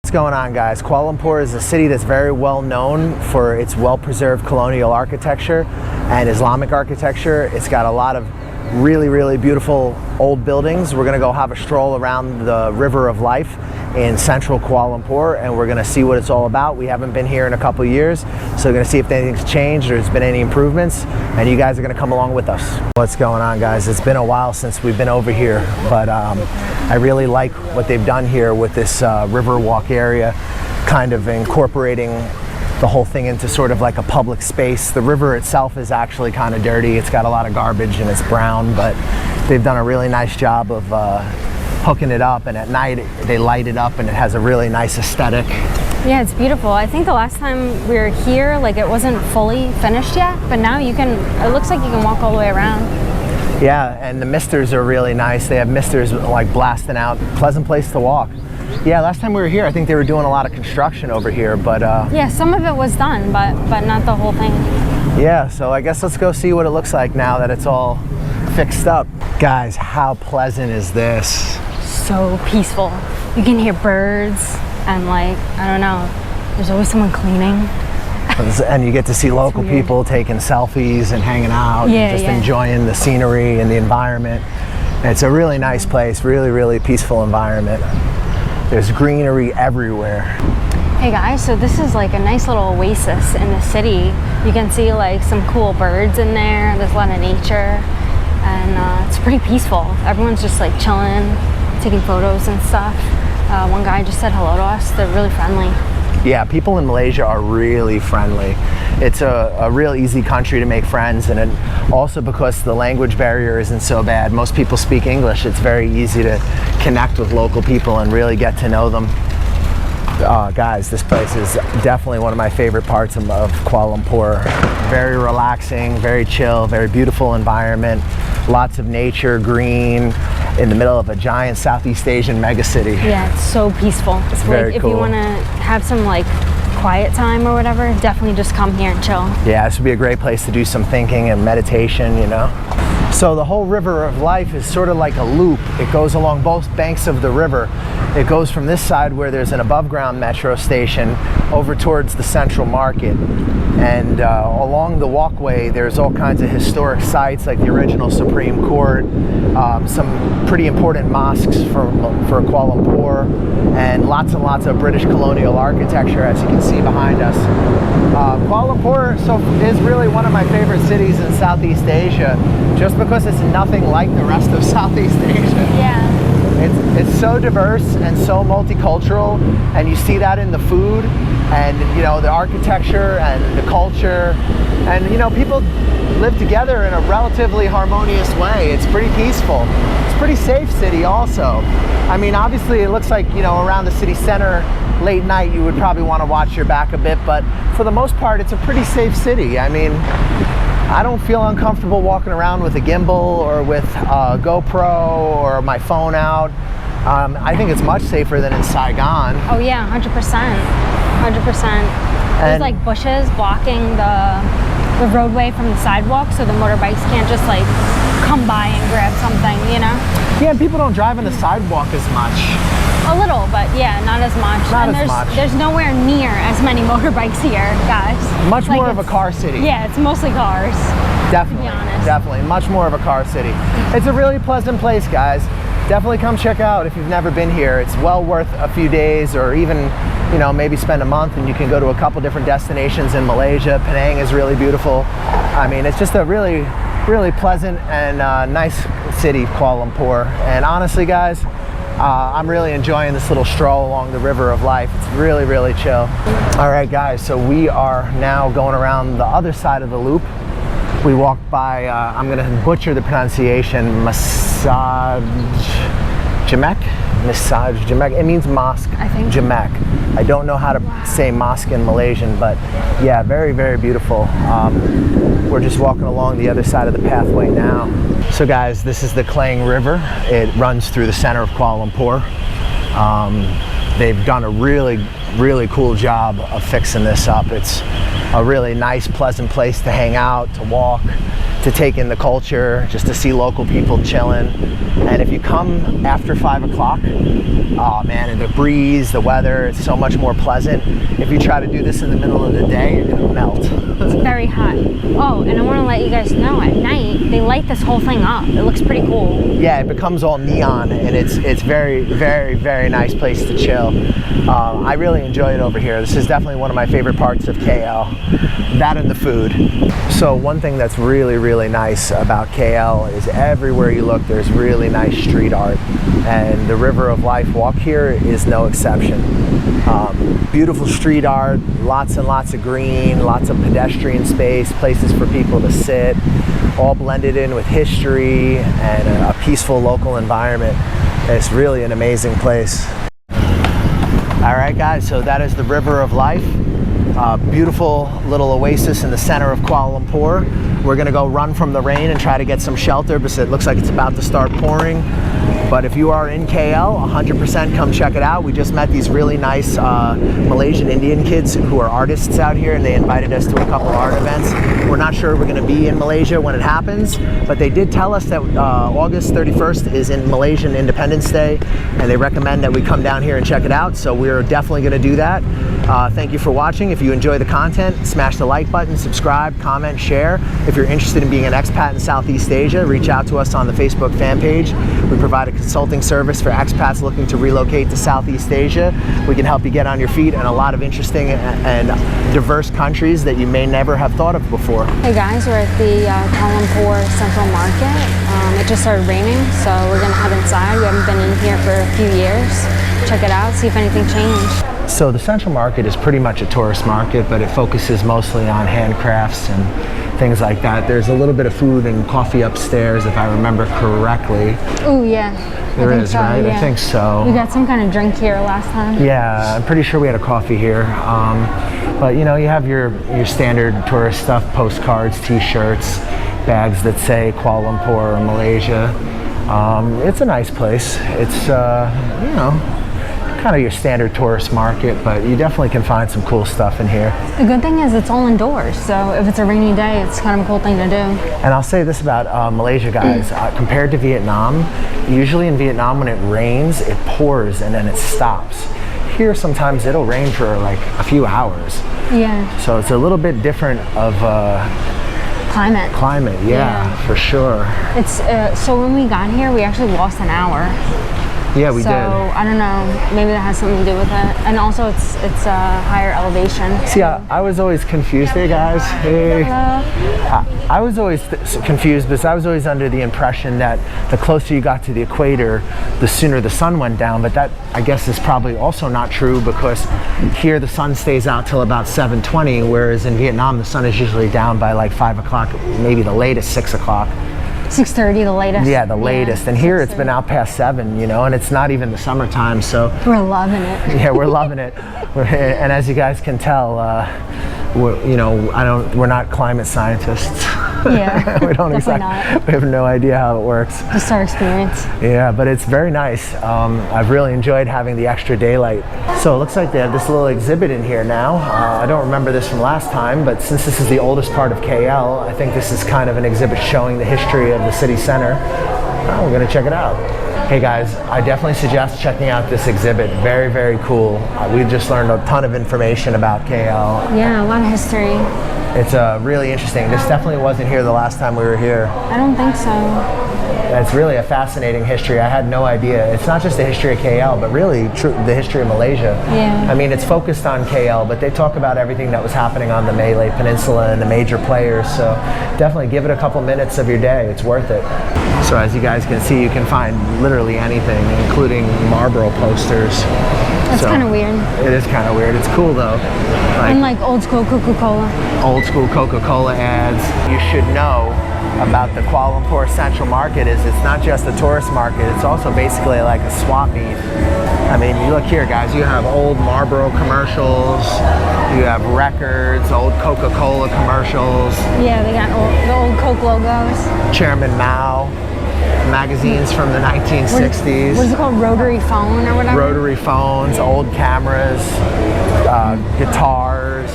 What's going on, guys? Kuala Lumpur is a city that's very well known for its well-preserved colonial architecture and Islamic architecture. It's got a lot of really beautiful old buildings. We're gonna go have a stroll around the River of Life in central Kuala Lumpur, and we're gonna see what it's all about. We haven't been here in a couple years, so we're gonna see if anything's changed or there's been any improvements, and you guys are gonna come along with us. What's going on, guys? It's been a while since we've been over here, but I really like what they've done here with this river walk area, kind of incorporating the whole thing into sort of like a public space. The river itself is actually kind of dirty. It's got a lot of garbage and it's brown, but they've done a really nice job of hooking it up, and at night they light it up and it has a really nice aesthetic. Yeah, it's beautiful. I think the last time we were here, like, it wasn't fully finished yet, but now you can, it looks like you can walk all the way around. Yeah, and the misters are really nice. They have misters like blasting out. Pleasant place to walk. Yeah, last time we were here, I think they were doing a lot of construction over here, but yeah, some of it was done, but not the whole thing. Yeah, so I guess let's go see what it looks like now that it's all fixed up. Guys, how pleasant is this? So peaceful. You can hear birds and, like, I don't know, there's always someone cleaning. And you get to see local people taking selfies and hanging out, and just enjoying the scenery and the environment. And it's a really nice place, really peaceful environment. There's greenery everywhere. Hey guys, so this is like a nice little oasis in the city. You can see like some cool birds in there. There's a lot of nature, and it's pretty peaceful. Everyone's just like chilling, taking photos and stuff. One guy just said hello to us. They're really friendly. Yeah, people in Malaysia are really friendly. It's a real easy country to make friends, and also because the language barrier isn't so bad. Most people speak English. It's very easy to connect with local people and really get to know them. Guys, this place is definitely one of my favorite parts of Kuala Lumpur. Very relaxing, very chill, very beautiful environment. Lots of nature, green, in the middle of a giant Southeast Asian megacity. Yeah, it's so peaceful. It's very cool. If you want to have some like quiet time or whatever, definitely just come here and chill. Yeah, this would be a great place to do some thinking and meditation, you know. So the whole River of Life is sort of like a loop. It goes along both banks of the river. It goes from this side where there's an above ground metro station over towards the central market. And along the walkway, there's all kinds of historic sites like the original Supreme Court, some pretty important mosques for Kuala Lumpur, and lots of British colonial architecture, as you can see behind us. Kuala Lumpur is really one of my favorite cities in Southeast Asia, just because it's nothing like the rest of Southeast Asia. Yeah. It's so diverse and so multicultural, and you see that in the food and, you know, the architecture and the culture, and, you know, people live together in a relatively harmonious way. It's pretty peaceful. It's a pretty safe city also. I mean, obviously it looks like, you know, around the city center late night you would probably want to watch your back a bit, but for the most part it's a pretty safe city. I mean, I don't feel uncomfortable walking around with a gimbal or with a GoPro or my phone out. I think it's much safer than in Saigon. Oh yeah, 100%. 100%. There's like bushes blocking the roadway from the sidewalk, so the motorbikes can't just like come by and grab something, you know? Yeah, and people don't drive on the sidewalk as much. A little, but yeah, not as much. There's nowhere near as many motorbikes here, guys. Much more of a car city. Yeah, it's mostly cars. Definitely, to be honest. Definitely, much more of a car city. It's a really pleasant place, guys. Definitely come check out if you've never been here. It's well worth a few days, or even, you know, maybe spend a month, and you can go to a couple different destinations in Malaysia. Penang is really beautiful. I mean, it's just a really pleasant and nice city, Kuala Lumpur. And honestly, guys, I'm really enjoying this little stroll along the River of Life. It's really chill. All right, guys, so we are now going around the other side of the loop. We walked by, I'm gonna butcher the pronunciation, Masjid Jamek. It means mosque, I think. Jamek. I don't know how to say mosque in Malaysian, but yeah, very beautiful. We're just walking along the other side of the pathway now. So guys, this is the Klang River. It runs through the center of Kuala Lumpur. They've done a really cool job of fixing this up. It's a really nice, pleasant place to hang out, to walk, to to take in the culture, just to see local people chilling. And if you come after 5 o'clock, oh man, and the breeze, the weather, it's so much more pleasant. If you try to do this in the middle of the day, you're gonna melt. It's very hot. Oh, and I want to let you guys know, at night they light this whole thing up. It looks pretty cool. Yeah, it becomes all neon, and it's very, very, very nice place to chill. I really enjoy it over here. This is definitely one of my favorite parts of KL. That and the food. So one thing that's really, really nice about KL is everywhere you look, there's really nice street art, and the River of Life walk here is no exception. Beautiful street art, lots and lots of green, lots of pedestrian space, places for people to sit, all blended in with history and a peaceful local environment. It's really an amazing place. All right, guys, so that is the River of Life. Beautiful little oasis in the center of Kuala Lumpur. We're gonna go run from the rain and try to get some shelter because it looks like it's about to start pouring. But if you are in KL, 100% come check it out. We just met these really nice Malaysian Indian kids who are artists out here, and they invited us to a couple art events. We're not sure we're gonna be in Malaysia when it happens, but they did tell us that August 31st is in Malaysian Independence Day, and they recommend that we come down here and check it out. So we're definitely gonna do that. Thank you for watching. If you enjoy the content, smash the like button, subscribe, comment, share. If you're interested in being an expat in Southeast Asia, reach out to us on the Facebook fan page. We provide a consulting service for expats looking to relocate to Southeast Asia. We can help you get on your feet in a lot of interesting and diverse countries that you may never have thought of before. Hey guys, we're at the Kuala Lumpur Central Market. It just started raining, so we're gonna head inside. We haven't been in here for a few years. Check it out, see if anything changed. So the Central Market is pretty much a tourist market, but it focuses mostly on handcrafts and things like that. There's a little bit of food and coffee upstairs, if I remember correctly. Oh yeah. There is, so, right? Yeah. I think so. We got some kind of drink here last time. Yeah, I'm pretty sure we had a coffee here. But you know, you have your standard tourist stuff, postcards, t-shirts, bags that say Kuala Lumpur or Malaysia. It's a nice place. It's, you know, kind of your standard tourist market, but you definitely can find some cool stuff in here. The good thing is it's all indoors, so if it's a rainy day, it's kind of a cool thing to do. And I'll say this about Malaysia, guys, compared to Vietnam, usually in Vietnam when it rains, it pours and then it stops. Here sometimes it'll rain for like a few hours. Yeah. So it's a little bit different of climate, yeah, for sure. It's so when we got here, we actually lost an hour. Yeah, we did. So I don't know, maybe that has something to do with it. And also it's a higher elevation. See, I was always confused. Hey guys, hey. I was always confused because I was always under the impression that the closer you got to the equator, the sooner the sun went down. But that, I guess, is probably also not true because here the sun stays out till about 7:20, whereas in Vietnam the sun is usually down by like 5 o'clock, maybe the latest 6 o'clock. 6:30, the latest. Yeah, the latest. And here it's been out past 7, you know, and it's not even the summertime, so we're loving it. Yeah, we're loving it. And as you guys can tell, you know, we're not climate scientists. Yeah, we don't not. We have no idea how it works. Just our experience. Yeah, but it's very nice. I've really enjoyed having the extra daylight. So it looks like they have this little exhibit in here now. I don't remember this from last time, but since this is the oldest part of KL, I think this is kind of an exhibit showing the history of the city center. We're gonna check it out. Hey guys, I definitely suggest checking out this exhibit. Very, very cool. We just learned a ton of information about KL. Yeah, a lot of history. It's really interesting. This definitely wasn't here the last time we were here. I don't think so. It's really a fascinating history. I had no idea. It's not just the history of KL, but really the history of Malaysia. Yeah. I mean, it's focused on KL, but they talk about everything that was happening on the Malay Peninsula and the major players. So definitely give it a couple minutes of your day. It's worth it. So as you guys can see, you can find literally anything, including Marlboro posters. That's kind of weird. It is kind of weird. It's cool though. And like old school Coca-Cola. Old school Coca-Cola ads. You should know about the Kuala Lumpur Central Market is it's not just a tourist market, it's also basically like a swap meet. I mean, you look here guys, you have old Marlboro commercials, you have records, old Coca-Cola commercials. Yeah, they got the old Coke logos. Chairman Mao, magazines from the 1960s. What is it called, rotary phone or whatever? Rotary phones, old cameras, guitars.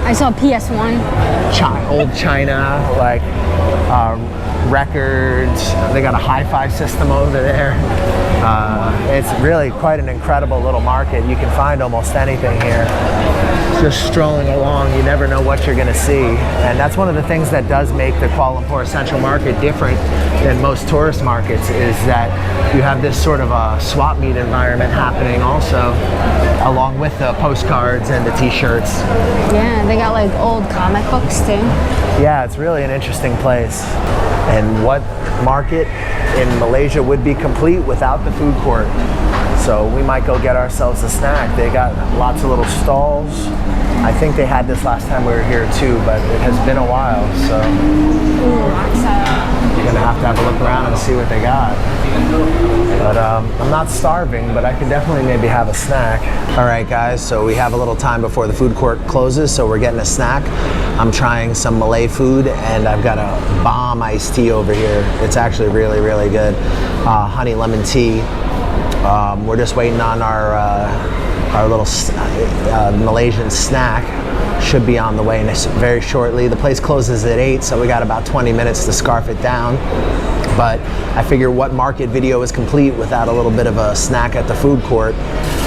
I saw PS1. Old China, like records. They got a hi-fi system over there. It's really quite an incredible little market. You can find almost anything here. Just strolling along, you never know what you're gonna see. And that's one of the things that does make the Kuala Lumpur Central Market different than most tourist markets, is that you have this sort of a swap meet environment happening also, along with the postcards and the t-shirts. Yeah, they got like old comic books too. Yeah, it's really an interesting place. And what market in Malaysia would be complete without the food court? So we might go get ourselves a snack. They got lots of little stalls. I think they had this last time we were here too, but it has been a while, so you're gonna have to a look around and see what they got. But I'm not starving, but I can definitely maybe have a snack. All right, guys, so we have a little time before the food court closes, so we're getting a snack. I'm trying some Malay food, and I've got a bomb iced tea over here. It's actually really, really good. Honey lemon tea. We're just waiting on our little Malaysian snack. Should be on the way very shortly. The place closes at 8, so we got about 20 minutes to scarf it down. But I figure what market video is complete without a little bit of a snack at the food court?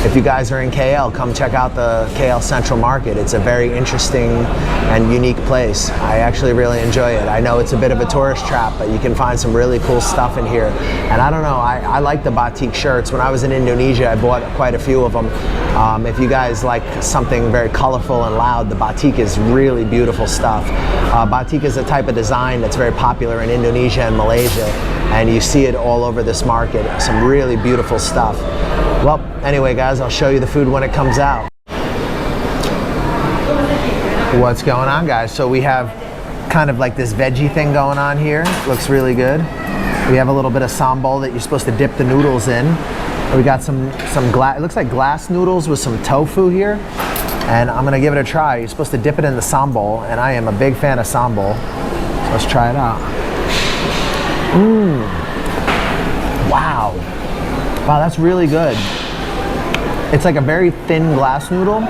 If you guys are in KL, come check out the KL Central Market. It's a very interesting and unique place. I actually really enjoy it. I know it's a bit of a tourist trap, but you can find some really cool stuff in here. And I don't know, I like the batik shirts. When I was in Indonesia, I bought quite a few of them. If you guys like something very colorful and loud, the batik is really beautiful stuff. Batik is a type of design that's very popular in Indonesia and Malaysia, and you see it all over this market. Some really beautiful stuff. Well, anyway, guys, I'll show you the food when it comes out. What's going on, guys? So we have kind of like this veggie thing going on here. Looks really good. We have a little bit of sambal that you're supposed to dip the noodles in. We got some it looks like glass noodles with some tofu here, and I'm gonna give it a try. You're supposed to dip it in the sambal, and I am a big fan of sambal. So let's try it out. Wow. Wow, that's really good. It's like a very thin glass noodle,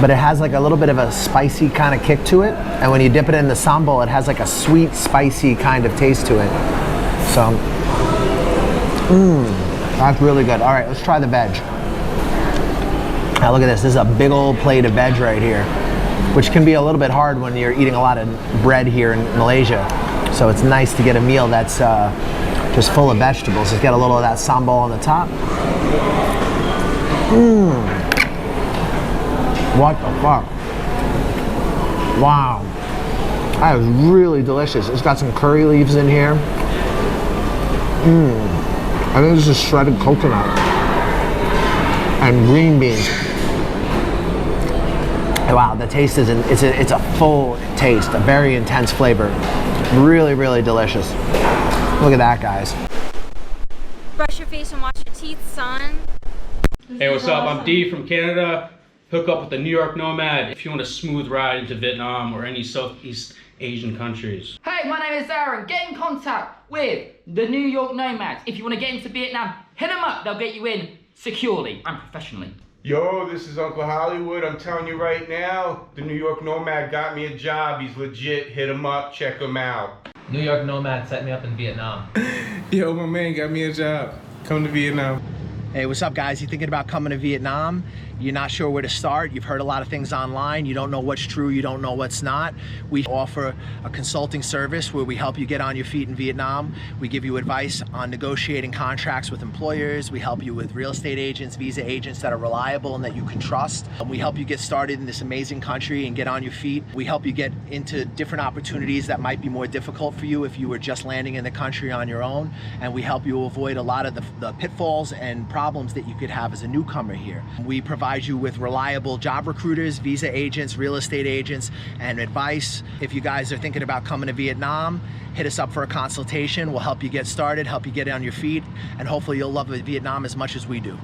but it has like a little bit of a spicy kind of kick to it. And when you dip it in the sambal, it has like a sweet, spicy kind of taste to it. So, that's really good. All right, let's try the veg. Now look at this. This is a big old plate of veg right here, which can be a little bit hard when you're eating a lot of bread here in Malaysia. So it's nice to get a meal that's just full of vegetables. It's got a little of that sambal on the top. What the fuck? Wow. That is really delicious. It's got some curry leaves in here. I think this is shredded coconut and green beans. Wow, the taste is, it's a full taste, a very intense flavor. Really, really delicious. Look at that, guys. Brush your face and wash your teeth, son. Hey, what's up? I'm D from Canada. Hook up with the New York Nomad if you want a smooth ride into Vietnam or any Southeast Asian countries. Hey, my name is Aaron. Get in contact with the New York Nomads. If you want to get into Vietnam, hit them up. They'll get you in securely and professionally. Yo, this is Uncle Hollywood. I'm telling you right now, the New York Nomad got me a job. He's legit. Hit him up. Check him out. New York Nomad set me up in Vietnam. Yo, my man got me a job. Come to Vietnam. Hey, what's up, guys? You thinking about coming to Vietnam? You're not sure where to start. You've heard a lot of things online. You don't know what's true. You don't know what's not. We offer a consulting service where we help you get on your feet in Vietnam. We give you advice on negotiating contracts with employers. We help you with real estate agents, visa agents that are reliable and that you can trust. We help you get started in this amazing country and get on your feet. We help you get into different opportunities that might be more difficult for you if you were just landing in the country on your own. And we help you avoid a lot of the pitfalls and problems that you could have as a newcomer here. We provide you with reliable job recruiters, visa agents, real estate agents, and advice. If you guys are thinking about coming to Vietnam, hit us up for a consultation. We'll help you get started, help you get on your feet, and hopefully you'll love Vietnam as much as we do.